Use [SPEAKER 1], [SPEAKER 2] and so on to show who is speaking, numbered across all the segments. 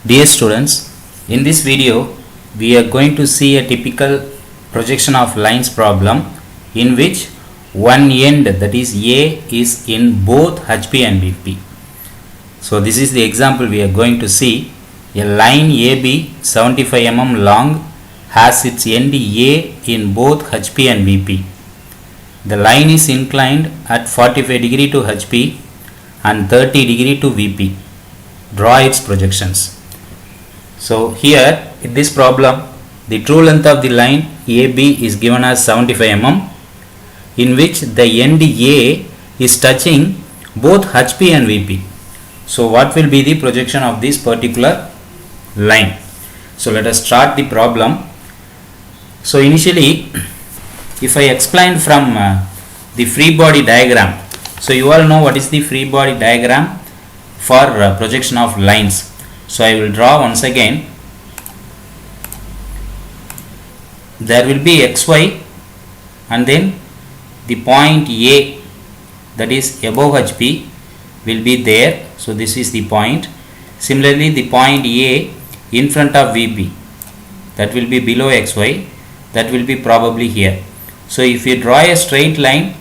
[SPEAKER 1] Dear students, in this video we are going to see a typical projection of lines problem in which one end, that is A, is in both HP and VP. So this is the example we are going to see. A line AB 75 mm long has its end A in both HP and VP. The line is inclined at 45 degree to HP and 30 degree to VP. Draw its projections. So here in this problem, the true length of the line AB is given as 75 mm, in which the end A is touching both HP and VP. So what will be the projection of this particular line? So let us start the problem. So initially, if I explain from the free body diagram, so you all know what is the free body diagram for projection of lines. So I will draw once again. There will be XY and then the point A, that is above HP, will be there. So this is the point. Similarly, the point A in front of VP, that will be below XY, that will be probably here. So if you draw a straight line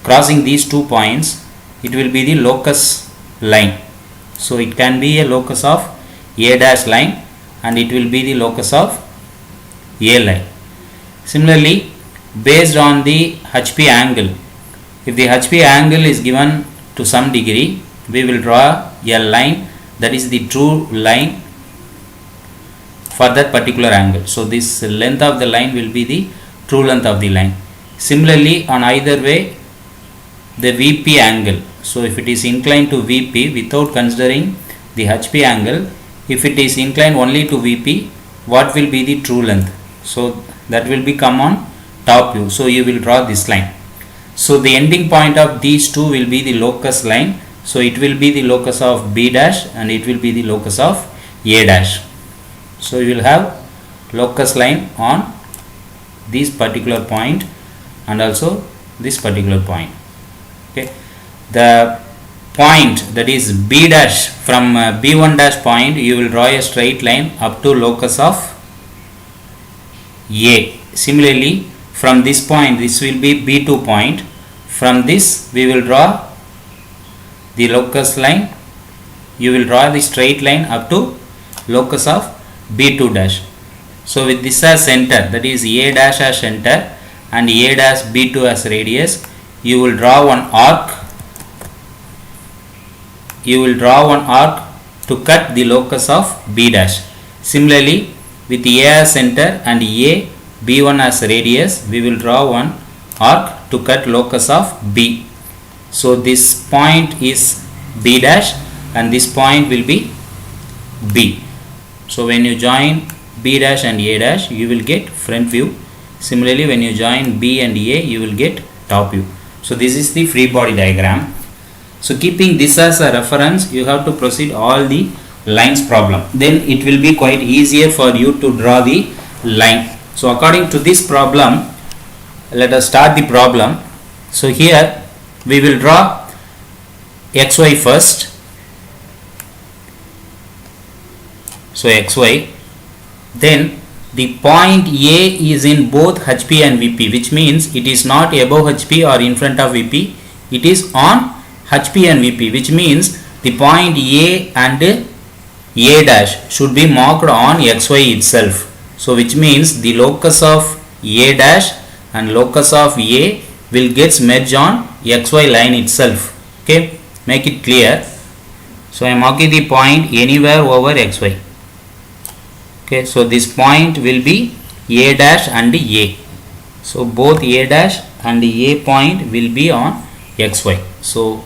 [SPEAKER 1] crossing these 2 points, it will be the locus line. So it can be a locus of A dash line and it will be the locus of A line. Similarly, based on the HP angle, if the HP angle is given to some degree, we will draw a line that is the true line for that particular angle. So this length of the line will be the true length of the line. Similarly, on either way, the VP angle. So if it is inclined to VP without considering the HP angle, if it is inclined only to VP, what will be the true length? So that will become on top view. So you will draw this line. So the ending point of these two will be the locus line. So it will be the locus of B dash and it will be the locus of A dash. So you will have locus line on this particular point and also this particular point. Okay, the point, that is B dash, from B1 dash point you will draw a straight line up to locus of A. Similarly, from this point, this will be B2 point. From this we will draw the locus line. You will draw the straight line up to locus of B2 dash. So with this as center, that is A dash as center and A dash B2 as radius, you will draw one arc. You will draw one arc to cut the locus of B dash. Similarly, with A as center and A, B1 as radius, we will draw one arc to cut locus of B. So this point is B dash and this point will be B. So when you join B dash and A dash, you will get front view. Similarly, when you join B and A, you will get top view. So this is the free body diagram. So keeping this as a reference, you have to proceed all the lines problem. Then it will be quite easier for you to draw the line. So according to this problem, let us start the problem. So here we will draw XY first. So XY, then the point A is in both HP and VP, which means it is not above HP or in front of VP, it is on HP and VP, which means the point A and A dash should be marked on XY itself. So which means the locus of A dash and locus of A will get merged on XY line itself. Okay, make it clear. So I am marking the point anywhere over XY. Okay, so this point will be A dash and A. So both A dash and A point will be on XY. So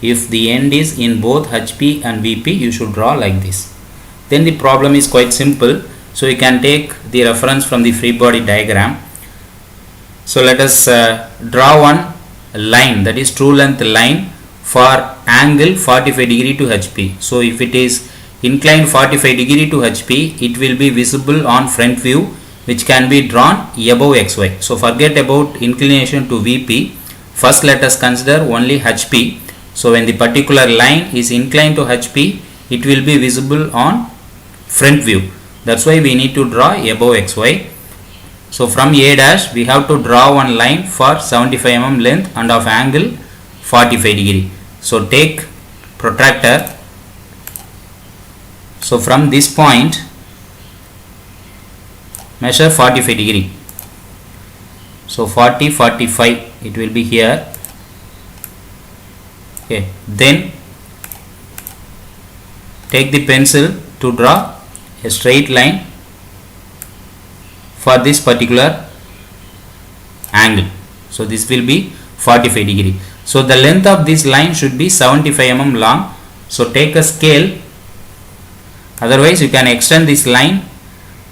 [SPEAKER 1] if the end is in both HP and VP, you should draw like this. Then the problem is quite simple. So you can take the reference from the free body diagram. So let us draw one line, that is true length line for angle 45 degree to HP. So if it is inclined 45 degree to HP, it will be visible on front view, which can be drawn above XY. So forget about inclination to VP. First let us consider only HP. So when the particular line is inclined to HP, it will be visible on front view. That's why we need to draw above xy. So from A dash we have to draw one line for 75 mm length and of angle 45 degree. So take protractor. So from this point measure 45 degree. So 40, 45 it will be here. Okay, then take the pencil to draw a straight line for this particular angle. So this will be 45 degree. So the length of this line should be 75 mm long. So take a scale, otherwise you can extend this line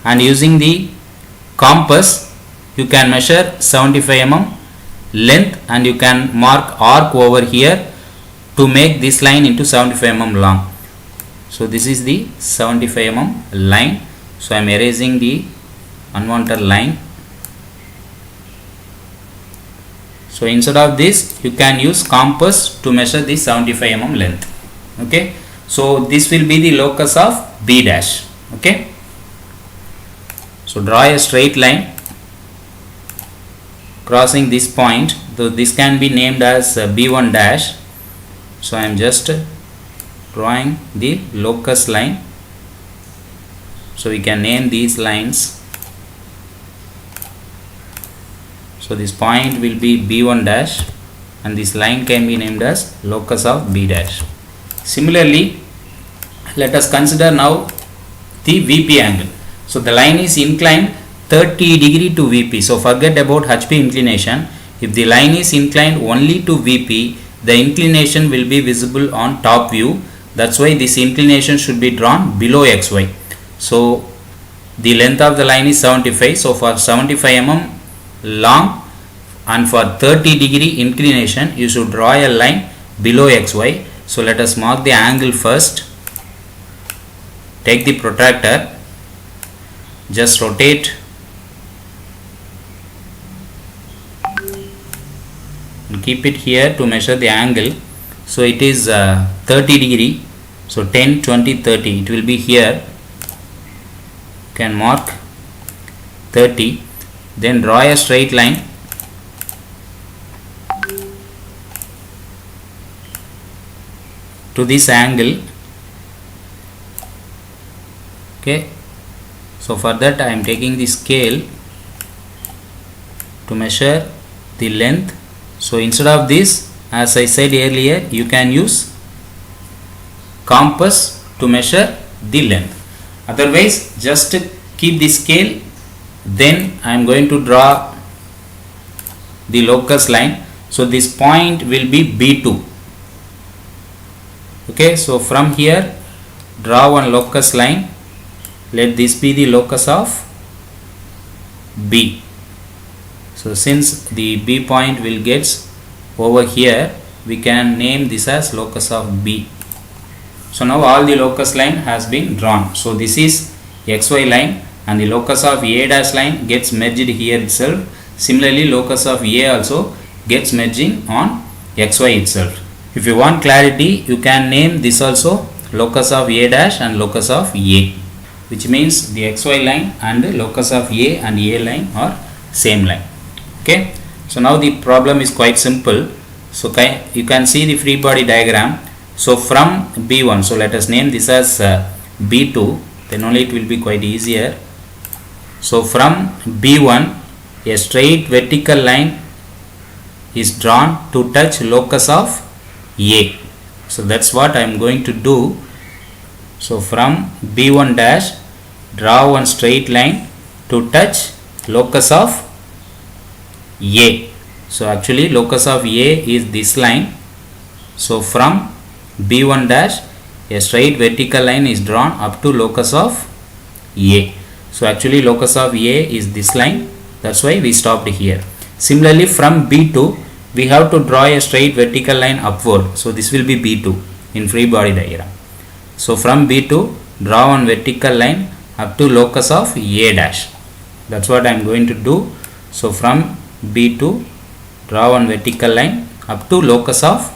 [SPEAKER 1] and using the compass you can measure 75 mm length and you can mark arc over here to make this line into 75 mm long. So this is the 75 mm line. So I am erasing the unwanted line. So instead of this you can use compass to measure the 75 mm length. Okay, so this will be the locus of B dash. Okay, so draw a straight line crossing this point. So this can be named as B1 dash. So I am just drawing the locus line. So we can name these lines. So this point will be B1 dash and this line can be named as locus of B dash. Similarly, let us consider now the VP angle. So the line is inclined 30 degree to VP. So forget about HP inclination. If the line is inclined only to VP, the inclination will be visible on top view. That's why this inclination should be drawn below XY. So the length of the line is 75. So for 75 mm long and for 30 degree inclination you should draw a line below XY. So let us mark the angle first. Take the protractor, just rotate and keep it here to measure the angle. So it is 30 degree. So 10, 20, 30 it will be here. You can mark 30. Then draw a straight line to this angle. Okay, so for that I am taking the scale to measure the length. So instead of this, as I said earlier, you can use compass to measure the length. Otherwise just keep the scale. Then I am going to draw the locus line. So this point will be B2. Okay, so from here draw one locus line. Let this be the locus of B. So since the B point will get over here, we can name this as locus of B. So now all the locus line has been drawn. So this is XY line and the locus of A dash line gets merged here itself. Similarly locus of A also gets merging on XY itself. If you want clarity, you can name this also locus of A dash and locus of A, which means the XY line and the locus of A and A line are same line. Okay, so now the problem is quite simple. So you can see the free body diagram. So from B1, so let us name this as B2, then only it will be quite easier. So from B1 a straight vertical line is drawn to touch locus of A. So that's what I am going to do. So from B1 dash draw one straight line to touch locus of A. So actually locus of A is this line. So from B1 dash a straight vertical line is drawn up to locus of A. So actually locus of A is this line. That's why we stopped here. Similarly from B2 we have to draw a straight vertical line upward. So this will be B2 in free body diagram. So from B2 draw one vertical line up to locus of A dash. That's what I am going to do. So from B2 draw one vertical line up to locus of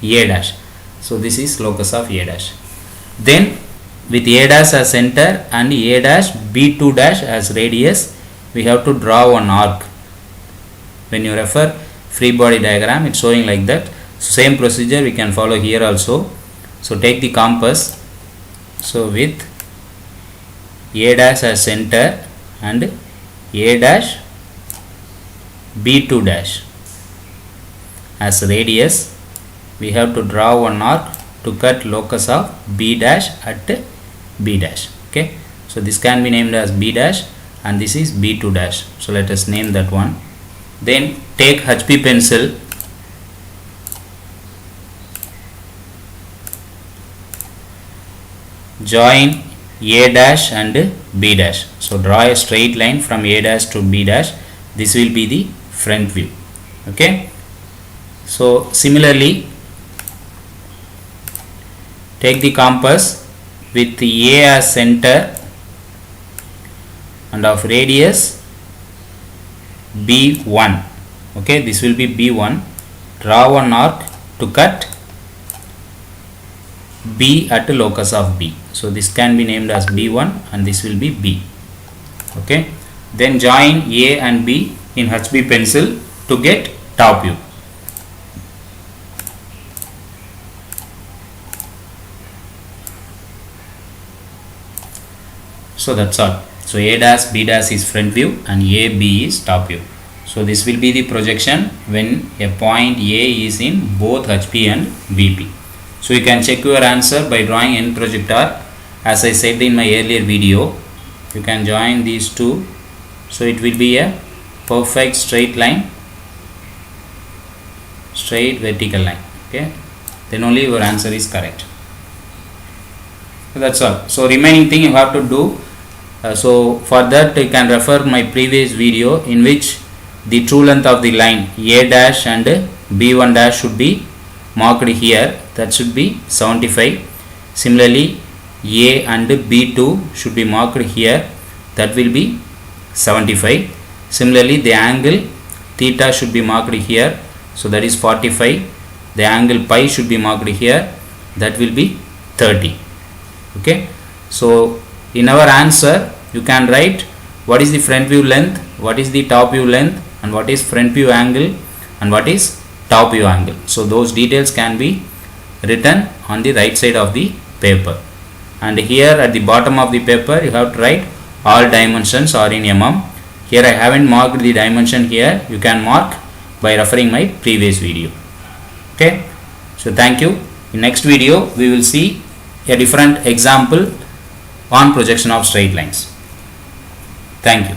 [SPEAKER 1] A dash. So this is locus of A dash. Then with A dash as center and A dash B2 dash as radius, we have to draw one arc. When you refer free body diagram, it's showing like that. Same procedure we can follow here also. So take the compass. So with A dash as center and A dash B2 dash as radius, we have to draw one arc to cut locus of B dash at B dash. Okay, so this can be named as B dash and this is B2 dash. So let us name that one. Then take HB pencil, join A dash and B dash. So draw a straight line from A dash to B dash. This will be the front view. Okay, so similarly take the compass with A as center and of radius B1. Okay, this will be B1. Draw one arc to cut B at the locus of B. So this can be named as B1 and this will be B. Okay, then join A and B in HB pencil to get top view. So that's all. So A dash B dash is front view and A B is top view. So this will be the projection when a point A is in both HP and VP. So you can check your answer by drawing end projector. As I said in my earlier video, you can join these two. So it will be a perfect straight line, straight vertical line. Okay, then only your answer is correct. So that's all. So remaining thing you have to do. So for that you can refer my previous video in which the true length of the line A dash and B1 dash should be marked here. That should be 75. Similarly A and B2 should be marked here. That will be 75. Similarly the angle theta should be marked here. So that is 45. The angle pi should be marked here. That will be 30. Okay. So in our answer you can write what is the front view length, what is the top view length, and what is front view angle and what is top view angle. So those details can be written on the right side of the paper, and here at the bottom of the paper you have to write all dimensions are in mm. Here I haven't marked the dimension here. You can mark by referring my previous video. Okay, so thank you. In next video we will see a different example on projection of straight lines. Thank you.